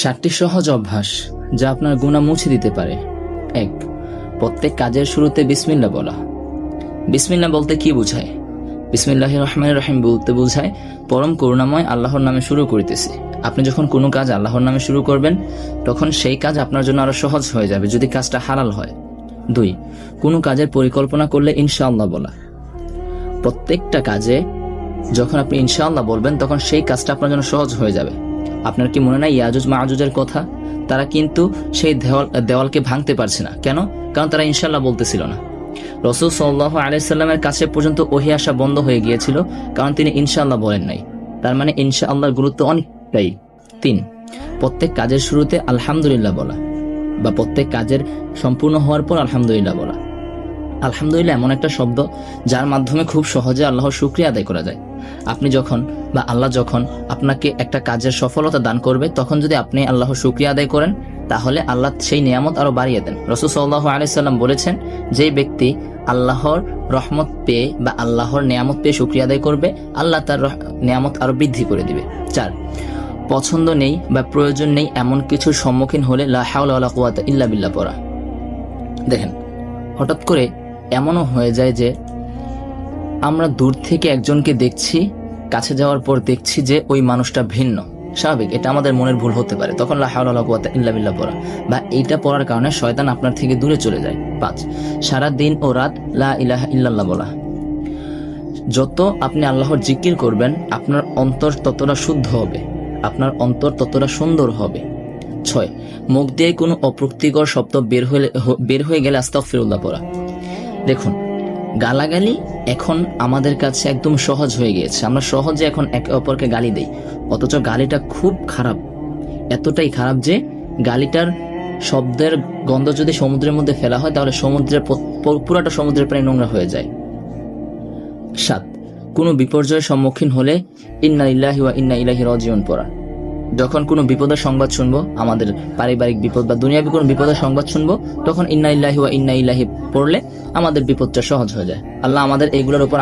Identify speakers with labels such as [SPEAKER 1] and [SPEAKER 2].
[SPEAKER 1] 7টি সহজ অভ্যাস যা আপনার গুনাহ মুছে দিতে পারে। 1. প্রত্যেক কাজের শুরুতে বিসমিল্লাহ বলা। বিসমিল্লাহ বলতে কি বোঝায়? বিসমিল্লাহির রহমানির রহিম বলতে বোঝায় পরম করুণাময় আল্লাহর নামে শুরু করিতেছি। আপনি যখন কোনো কাজ আল্লাহর নামে শুরু করবেন তখন সেই কাজ আপনার জন্য আরো সহজ হয়ে যাবে যদি কাজটা হালাল হয়। 2. কোনো কাজের পরিকল্পনা করলে ইনশাআল্লাহ বলা। প্রত্যেকটা কাজে যখন আপনি ইনশাআল্লাহ বলবেন তখন সেই কাজটা আপনার জন্য সহজ হয়ে যাবে। আপনার কি মনে নাই ইয়াজুজ মাআজুজের কথা? তারা কিন্তু সেই দেওয়ালকে ভাঙতে পারছে না। কেন? কারণ তারা ইনশাআল্লাহ বলতেছিল না। রাসূল সাল্লাল্লাহু আলাইহি সাল্লামের কাছে পর্যন্ত ওহী আসা বন্ধ হয়ে গিয়েছিল কারণ তিনি ইনশাআল্লাহ বলেন নাই। তার মানে ইনশাআল্লাহর গুরুত্ব অনেকটাই। 3. প্রত্যেক কাজের শুরুতে আলহামদুলিল্লাহ বলা বা প্রত্যেক কাজের সম্পূর্ণ হওয়ার পর আলহামদুলিল্লাহ বলা। আলহামদুলিল্লাহ এমন একটা শব্দ যার মাধ্যমে খুব সহজে আল্লাহর শুকরিয়া আদায় করা যায়। আপনি যখন বা আল্লাহ যখন আপনাকে একটা কাজের সফলতা দান করবে তখন যদি আপনি আল্লাহর শুকরিয়া আদায় করেন তাহলে আল্লাহ সেই নিয়ামত আরো বাড়িয়ে দেন। রাসূল সাল্লাল্লাহু আলাইহি সাল্লাম বলেছেন, যে ব্যক্তি আল্লাহর রহমত পেয়ে বা আল্লাহর নিয়ামত পেয়ে শুকরিয়া আদায় করবে আল্লাহ তার নিয়ামত আরো বৃদ্ধি করে দিবে। 4. পছন্দ নেই বা প্রয়োজন নেই এমন কিছুর সম্মুখীন হলে লা হাওলা ওয়ালা কুওয়াতা ইল্লা বিল্লাহ পড়া। দেখেন, হঠাৎ করে এমনও হয়ে যায় যে আমরা দূর থেকে একজনকে দেখছি, কাছে যাওয়ার পর দেখছি যে ওই মানুষটা ভিন্ন। স্বাভাবিক, এটা আমাদের মনের ভুল হতে পারে, তখন লা হাওলা ওয়ালা কুওয়াতা ইল্লা বিল্লাহ পড়া বা এইটা পড়ার কারণে শয়তান আপনার থেকে দূরে চলে যায়। 5. সারা দিন ও রাত লা ইলাহা ইল্লাল্লাহ বলা। যত আপনি আল্লাহর জিকির করবেন আপনার অন্তর ততটা শুদ্ধ হবে, আপনার অন্তর ততটা সুন্দর হবে। 6. মুখ দিয়ে কোনো অপ্রীতিকর শব্দ বের হয়ে গেলে আস্তাগফিরুল্লাহ পড়া। দেখুন, গালাগালি এখন আমাদের কাছে একদম সহজ হয়ে গিয়েছে। আমরা সহজে এখন একে অপরকে গালি দেই, অথচ গালিটা খুব খারাপ। এতটাই খারাপ যে গালিটার শব্দের গন্ধ যদি সমুদ্রের মধ্যে ফেলা হয় তাহলে পুরাটা সমুদ্রের পানি নোংরা হয়ে যায়। 7. কোনো বিপর্যয়ের সম্মুখীন হলে ইন্না লিল্লাহি ওয়া ইন্না ইলাইহি রাজিউন পড়া। যখন কোনো বিপদের সংবাদ শুনবো, আমাদের পারিবারিক বিপদ বা দুনিয়াবি কোনো বিপদের সংবাদ শুনবো, তখন ইন্না লিল্লাহি ওয়া ইন্না ইলাইহি পড়লে আমাদের বিপদটা সহজ হয়ে যায়। আল্লাহ আমাদের এইগুলোর উপর